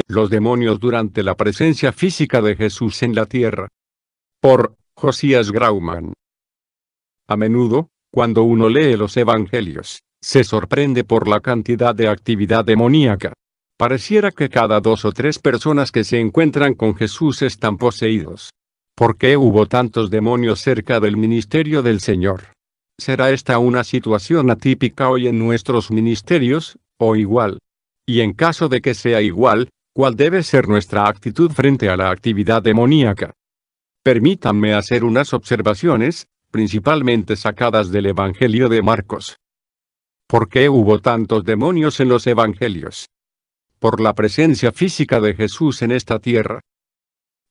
Los demonios durante la presencia física de Jesús en la tierra. Por Josías Grauman. A menudo, cuando uno lee los evangelios, se sorprende por la cantidad de actividad demoníaca. Pareciera que cada 2 o 3 personas que se encuentran con Jesús están poseídos. ¿Por qué hubo tantos demonios cerca del ministerio del Señor? ¿Será esta una situación atípica hoy en nuestros ministerios, o igual? Y en caso de que sea igual, ¿cuál debe ser nuestra actitud frente a la actividad demoníaca? Permítanme hacer unas observaciones, principalmente sacadas del Evangelio de Marcos. ¿Por qué hubo tantos demonios en los evangelios? Por la presencia física de Jesús en esta tierra.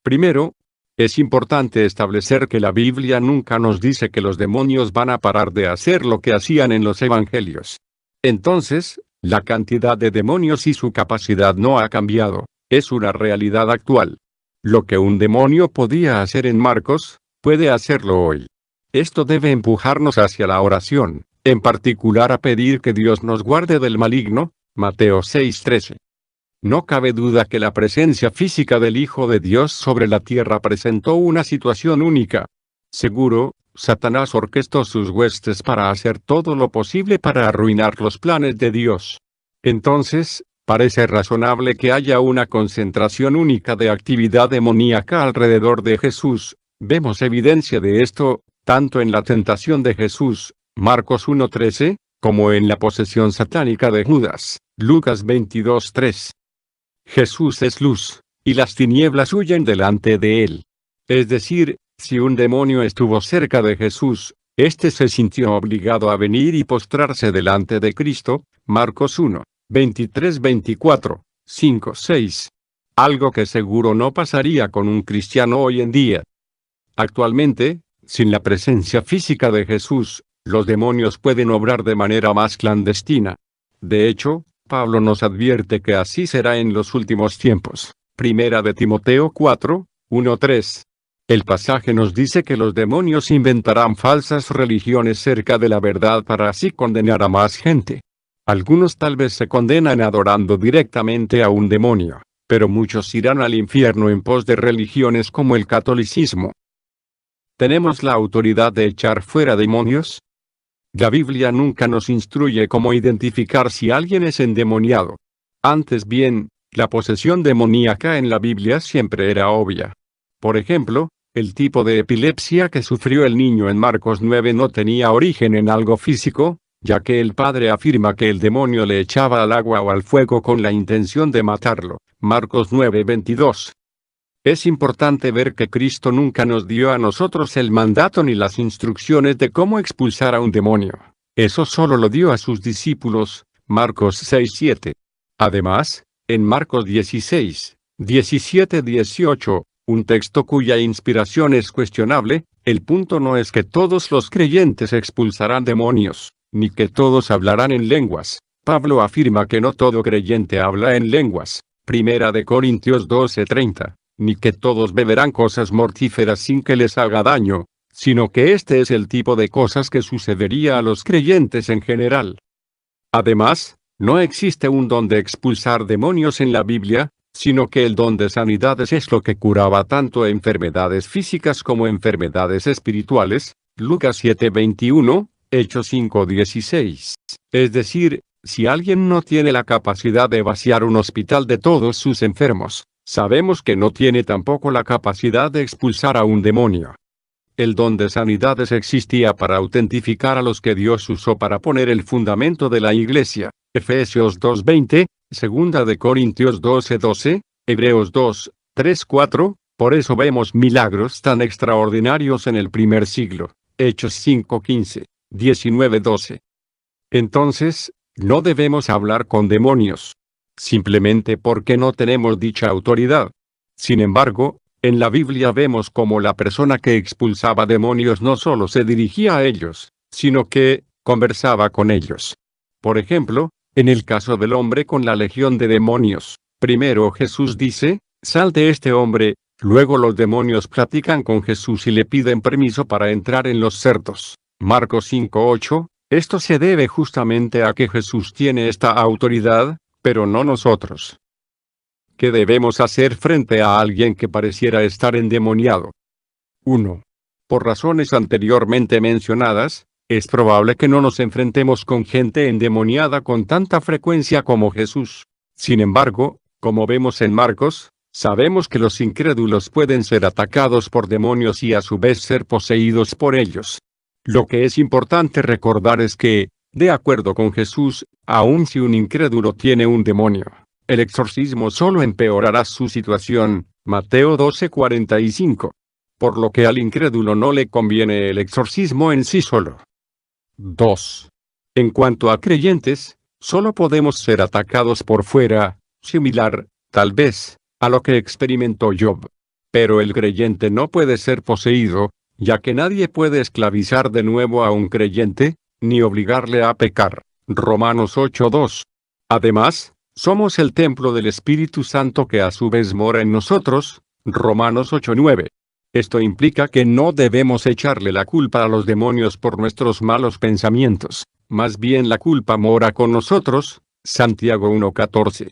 Primero, es importante establecer que la Biblia nunca nos dice que los demonios van a parar de hacer lo que hacían en los evangelios. Entonces, la cantidad de demonios y su capacidad no ha cambiado, es una realidad actual. Lo que un demonio podía hacer en Marcos, puede hacerlo hoy. Esto debe empujarnos hacia la oración, en particular a pedir que Dios nos guarde del maligno, Mateo 6:13. No cabe duda que la presencia física del Hijo de Dios sobre la tierra presentó una situación única. Seguro, Satanás orquestó sus huestes para hacer todo lo posible para arruinar los planes de Dios. Entonces, parece razonable que haya una concentración única de actividad demoníaca alrededor de Jesús. Vemos evidencia de esto, tanto en la tentación de Jesús, Marcos 1:13, como en la posesión satánica de Judas, Lucas 22:3. Jesús es luz, y las tinieblas huyen delante de él. Es decir, si un demonio estuvo cerca de Jesús, éste se sintió obligado a venir y postrarse delante de Cristo, Marcos 1, 23-24, 5-6. Algo que seguro no pasaría con un cristiano hoy en día. Actualmente, sin la presencia física de Jesús, los demonios pueden obrar de manera más clandestina. De hecho, Pablo nos advierte que así será en los últimos tiempos. Primera de Timoteo 4, 1-3. El pasaje nos dice que los demonios inventarán falsas religiones cerca de la verdad para así condenar a más gente. Algunos tal vez se condenan adorando directamente a un demonio, pero muchos irán al infierno en pos de religiones como el catolicismo. ¿Tenemos la autoridad de echar fuera demonios? La Biblia nunca nos instruye cómo identificar si alguien es endemoniado. Antes bien, la posesión demoníaca en la Biblia siempre era obvia. Por ejemplo, el tipo de epilepsia que sufrió el niño en Marcos 9 no tenía origen en algo físico, ya que el padre afirma que el demonio le echaba al agua o al fuego con la intención de matarlo. Marcos 9:22. Es importante ver que Cristo nunca nos dio a nosotros el mandato ni las instrucciones de cómo expulsar a un demonio. Eso solo lo dio a sus discípulos, Marcos 6:7. Además, en Marcos 16, 17-18, un texto cuya inspiración es cuestionable, el punto no es que todos los creyentes expulsarán demonios, ni que todos hablarán en lenguas. Pablo afirma que no todo creyente habla en lenguas, Primera de Corintios 12:30. Ni que todos beberán cosas mortíferas sin que les haga daño, sino que este es el tipo de cosas que sucedería a los creyentes en general. Además, no existe un don de expulsar demonios en la Biblia, sino que el don de sanidades es lo que curaba tanto enfermedades físicas como enfermedades espirituales, Lucas 7:21, Hechos 5:16. Es decir, si alguien no tiene la capacidad de vaciar un hospital de todos sus enfermos, sabemos que no tiene tampoco la capacidad de expulsar a un demonio. El don de sanidades existía para autentificar a los que Dios usó para poner el fundamento de la iglesia, Efesios 2:20, Segunda de Corintios 12:12, Hebreos 2:3-4, por eso vemos milagros tan extraordinarios en el primer siglo, Hechos 5:15, 19:12. Entonces, no debemos hablar con demonios, simplemente porque no tenemos dicha autoridad. Sin embargo, en la Biblia vemos cómo la persona que expulsaba demonios no solo se dirigía a ellos, sino que conversaba con ellos. Por ejemplo, en el caso del hombre con la legión de demonios, primero Jesús dice, «Sal de este hombre», luego los demonios platican con Jesús y le piden permiso para entrar en los cerdos. Marcos 5:8, esto se debe justamente a que Jesús tiene esta autoridad, pero no nosotros. ¿Qué debemos hacer frente a alguien que pareciera estar endemoniado? 1. Por razones anteriormente mencionadas, es probable que no nos enfrentemos con gente endemoniada con tanta frecuencia como Jesús. Sin embargo, como vemos en Marcos, sabemos que los incrédulos pueden ser atacados por demonios y a su vez ser poseídos por ellos. Lo que es importante recordar es que, de acuerdo con Jesús, aun si un incrédulo tiene un demonio, el exorcismo solo empeorará su situación. Mateo 12:45. Por lo que al incrédulo no le conviene el exorcismo en sí solo. 2. En cuanto a creyentes, solo podemos ser atacados por fuera, similar, tal vez, a lo que experimentó Job. Pero el creyente no puede ser poseído, ya que nadie puede esclavizar de nuevo a un creyente, ni obligarle a pecar. Romanos 8:2. Además, somos el templo del Espíritu Santo que a su vez mora en nosotros. Romanos 8:9. Esto implica que no debemos echarle la culpa a los demonios por nuestros malos pensamientos, más bien la culpa mora con nosotros. Santiago 1:14.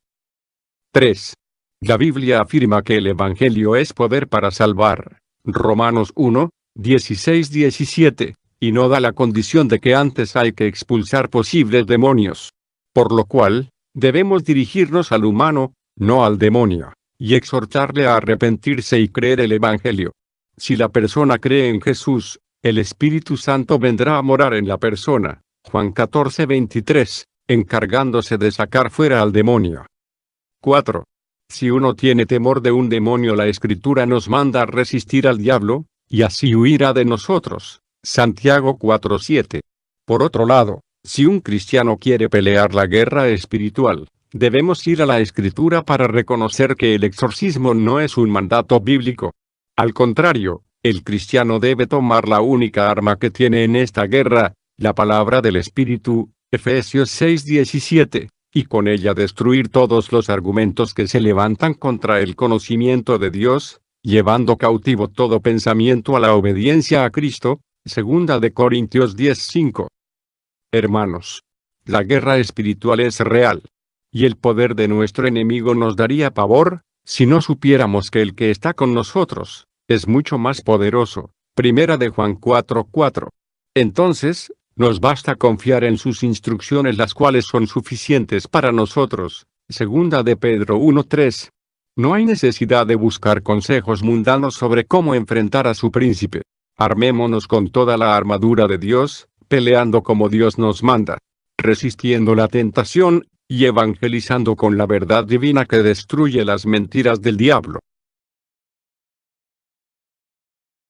3. La Biblia afirma que el Evangelio es poder para salvar. Romanos 1:16-17, y no da la condición de que antes hay que expulsar posibles demonios. Por lo cual, debemos dirigirnos al humano, no al demonio, y exhortarle a arrepentirse y creer el Evangelio. Si la persona cree en Jesús, el Espíritu Santo vendrá a morar en la persona. Juan 14:23, encargándose de sacar fuera al demonio. 4. Si uno tiene temor de un demonio, la Escritura nos manda a resistir al diablo, y así huirá de nosotros. Santiago 4:7. Por otro lado, si un cristiano quiere pelear la guerra espiritual, debemos ir a la Escritura para reconocer que el exorcismo no es un mandato bíblico. Al contrario, el cristiano debe tomar la única arma que tiene en esta guerra, la palabra del Espíritu, Efesios 6:17, y con ella destruir todos los argumentos que se levantan contra el conocimiento de Dios, llevando cautivo todo pensamiento a la obediencia a Cristo. 2 de Corintios 10:5. Hermanos, la guerra espiritual es real, y el poder de nuestro enemigo nos daría pavor, si no supiéramos que el que está con nosotros es mucho más poderoso. Primera de Juan 4:4. Entonces, nos basta confiar en sus instrucciones, las cuales son suficientes para nosotros. Segunda de Pedro 1:3. No hay necesidad de buscar consejos mundanos sobre cómo enfrentar a su príncipe. Armémonos con toda la armadura de Dios, peleando como Dios nos manda, resistiendo la tentación, y evangelizando con la verdad divina que destruye las mentiras del diablo.